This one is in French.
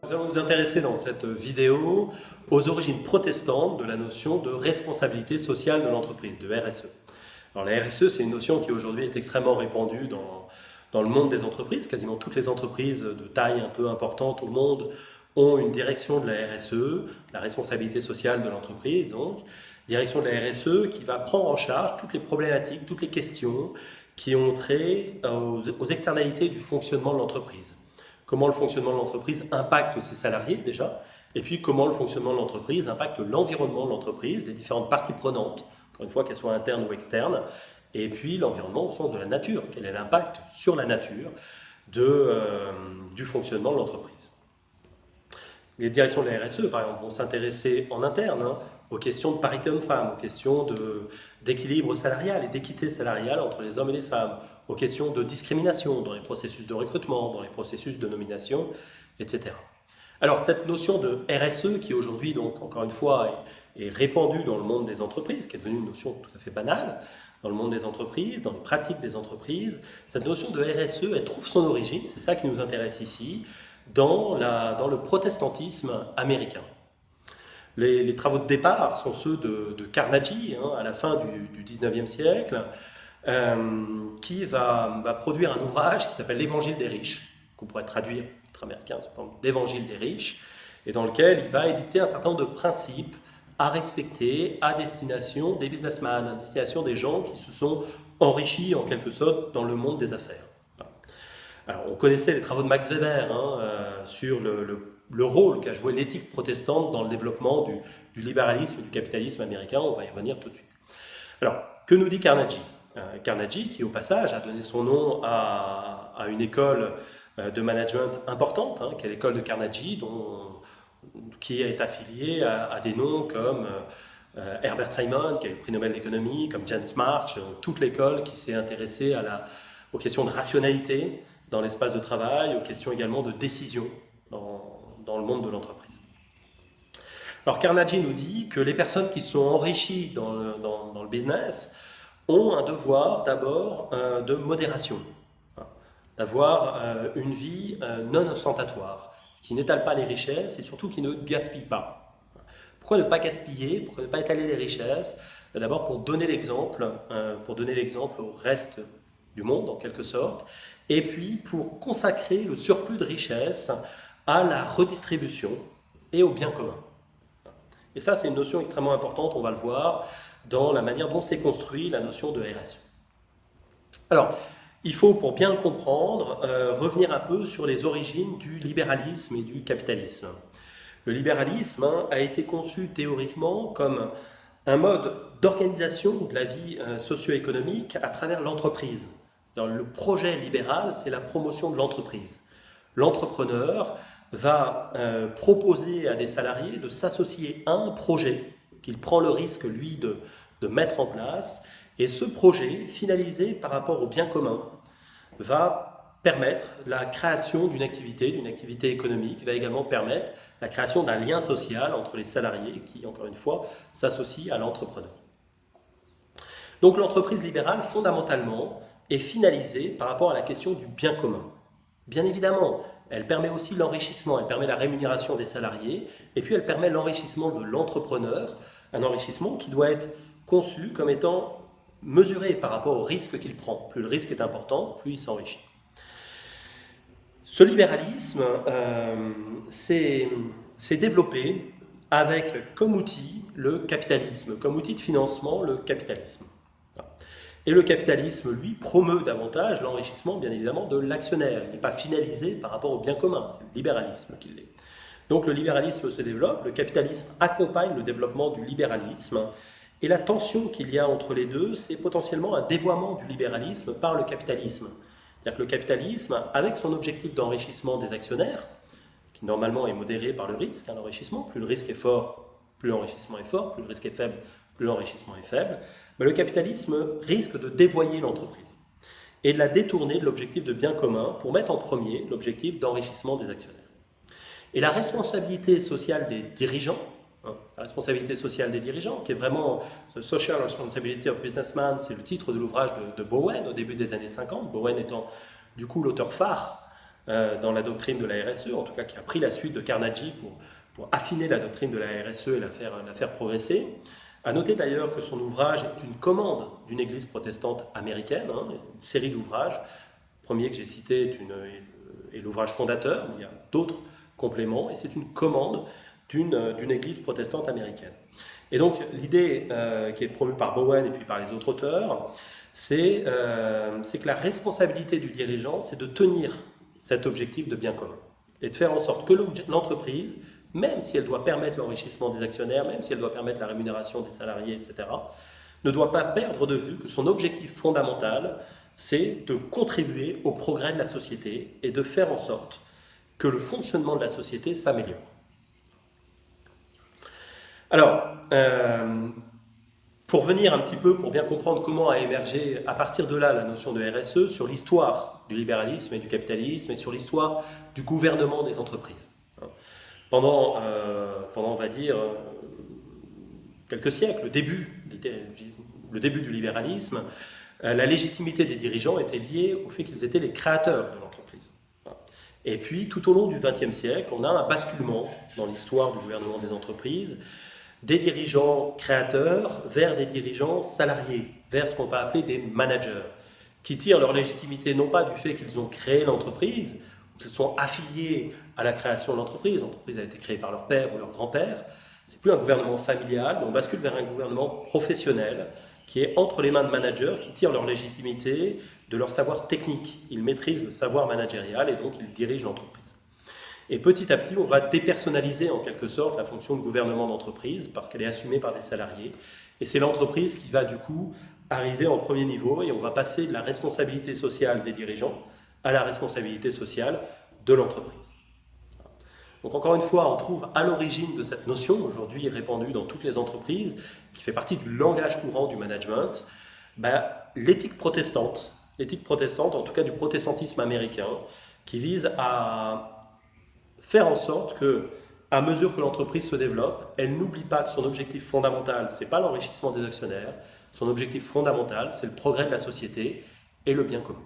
Nous allons nous intéresser dans cette vidéo aux origines protestantes de la notion de responsabilité sociale de l'entreprise, de RSE. Alors la RSE, c'est une notion qui aujourd'hui est extrêmement répandue dans le monde des entreprises. Quasiment toutes les entreprises de taille un peu importante au monde ont une direction de la RSE, la responsabilité sociale de l'entreprise, donc direction de la RSE qui va prendre en charge toutes les problématiques, toutes les questions qui ont trait aux externalités du fonctionnement de l'entreprise. Comment le fonctionnement de l'entreprise impacte ses salariés déjà, et puis comment le fonctionnement de l'entreprise impacte l'environnement de l'entreprise, les différentes parties prenantes, encore une fois qu'elles soient internes ou externes, et puis l'environnement au sens de la nature, quel est l'impact sur la nature du fonctionnement de l'entreprise. Les directions de la RSE, par exemple, vont s'intéresser en interne aux questions de parité homme-femme, aux questions d'équilibre salarial et d'équité salariale entre les hommes et les femmes, aux questions de discrimination dans les processus de recrutement, dans les processus de nomination, etc. Alors cette notion de RSE qui aujourd'hui, donc encore une fois, est répandue dans le monde des entreprises, qui est devenue une notion tout à fait banale dans le monde des entreprises, dans les pratiques des entreprises, cette notion de RSE, elle trouve son origine, c'est ça qui nous intéresse ici, dans le protestantisme américain. Les travaux de départ sont ceux de Carnegie, à la fin du 19e siècle, qui va produire un ouvrage qui s'appelle l'Évangile des riches, qu'on pourrait traduire, titre américain, l'Évangile des riches, et dans lequel il va édicter un certain nombre de principes à respecter à destination des businessmen, à destination des gens qui se sont enrichis en quelque sorte dans le monde des affaires. Alors, on connaissait les travaux de Max Weber sur le rôle qu'a joué l'éthique protestante dans le développement du libéralisme et du capitalisme américain. On va y revenir tout de suite. Alors, que nous dit Carnegie ? Carnegie, qui au passage a donné son nom à une école de management importante, qui est l'école de Carnegie, qui est affiliée à des noms comme Herbert Simon, qui a eu le prix Nobel d'économie, comme James March, toute l'école qui s'est intéressée aux questions de rationalité dans l'espace de travail, aux questions également de décision dans le monde de l'entreprise. Alors Carnegie nous dit que les personnes qui sont enrichies dans le business ont un devoir d'abord de modération, d'avoir une vie non ostentatoire, qui n'étale pas les richesses et surtout qui ne gaspille pas. Pourquoi ne pas gaspiller? Pourquoi ne pas étaler les richesses? D'abord pour donner l'exemple au reste du monde en quelque sorte, et puis pour consacrer le surplus de richesse à la redistribution et au bien commun. Et ça, c'est une notion extrêmement importante, on va le voir, dans la manière dont s'est construite la notion de RSE. Alors, il faut, pour bien le comprendre, revenir un peu sur les origines du libéralisme et du capitalisme. Le libéralisme a été conçu théoriquement comme un mode d'organisation de la vie socio-économique à travers l'entreprise. Le projet libéral, c'est la promotion de l'entreprise. L'entrepreneur va proposer à des salariés de s'associer à un projet qu'il prend le risque, lui, de mettre en place. Et ce projet, finalisé par rapport au bien commun, va permettre la création d'une activité économique, va également permettre la création d'un lien social entre les salariés qui, encore une fois, s'associent à l'entrepreneur. Donc l'entreprise libérale, fondamentalement, est finalisée par rapport à la question du bien commun. Bien évidemment, elle permet aussi l'enrichissement, elle permet la rémunération des salariés, et puis elle permet l'enrichissement de l'entrepreneur, un enrichissement qui doit être conçu comme étant mesuré par rapport au risque qu'il prend. Plus le risque est important, plus il s'enrichit. Ce libéralisme s'est développé avec comme outil le capitalisme, comme outil de financement le capitalisme. Et le capitalisme, lui, promeut davantage l'enrichissement, bien évidemment, de l'actionnaire. Il n'est pas finalisé par rapport au bien commun, c'est le libéralisme qui l'est. Donc le libéralisme se développe, le capitalisme accompagne le développement du libéralisme, et la tension qu'il y a entre les deux, c'est potentiellement un dévoiement du libéralisme par le capitalisme. C'est-à-dire que le capitalisme, avec son objectif d'enrichissement des actionnaires, qui normalement est modéré par le risque, l'enrichissement, plus le risque est fort, plus l'enrichissement est fort, plus le risque est faible, plus l'enrichissement est faible, mais le capitalisme risque de dévoyer l'entreprise et de la détourner de l'objectif de bien commun pour mettre en premier l'objectif d'enrichissement des actionnaires. Et la responsabilité sociale des dirigeants, qui est vraiment The Social Responsibility of Businessmen, c'est le titre de l'ouvrage de Bowen au début des années 50, Bowen étant du coup l'auteur phare dans la doctrine de la RSE, en tout cas qui a pris la suite de Carnegie pour affiner la doctrine de la RSE et la faire progresser. À noter d'ailleurs que son ouvrage est une commande d'une église protestante américaine, une série d'ouvrages. Le premier que j'ai cité est l'ouvrage fondateur, mais il y a d'autres compléments, et c'est une commande d'une église protestante américaine. Et donc l'idée qui est promue par Bowen et puis par les autres auteurs, c'est que la responsabilité du dirigeant, c'est de tenir cet objectif de bien commun et de faire en sorte que l'entreprise, même si elle doit permettre l'enrichissement des actionnaires, même si elle doit permettre la rémunération des salariés, etc., ne doit pas perdre de vue que son objectif fondamental, c'est de contribuer au progrès de la société et de faire en sorte que le fonctionnement de la société s'améliore. Alors, pour venir un petit peu, pour bien comprendre comment a émergé à partir de là la notion de RSE sur l'histoire du libéralisme et du capitalisme et sur l'histoire du gouvernement des entreprises. Pendant on va dire, quelques siècles, le début du libéralisme, la légitimité des dirigeants était liée au fait qu'ils étaient les créateurs de l'entreprise. Et puis, tout au long du XXe siècle, on a un basculement dans l'histoire du gouvernement des entreprises, des dirigeants créateurs vers des dirigeants salariés, vers ce qu'on va appeler des managers, qui tirent leur légitimité non pas du fait qu'ils ont créé l'entreprise, ou qu'ils sont affiliés à la création de l'entreprise. L'entreprise a été créée par leur père ou leur grand-père. C'est plus un gouvernement familial, mais on bascule vers un gouvernement professionnel qui est entre les mains de managers qui tirent leur légitimité de leur savoir technique. Ils maîtrisent le savoir managérial et donc ils dirigent l'entreprise. Et petit à petit, on va dépersonnaliser en quelque sorte la fonction de gouvernement d'entreprise parce qu'elle est assumée par des salariés. Et c'est l'entreprise qui va du coup arriver en premier niveau et on va passer de la responsabilité sociale des dirigeants à la responsabilité sociale de l'entreprise. Donc encore une fois, on trouve à l'origine de cette notion, aujourd'hui répandue dans toutes les entreprises, qui fait partie du langage courant du management, l'éthique protestante, en tout cas du protestantisme américain, qui vise à faire en sorte que, à mesure que l'entreprise se développe, elle n'oublie pas que son objectif fondamental, ce n'est pas l'enrichissement des actionnaires, son objectif fondamental, c'est le progrès de la société et le bien commun.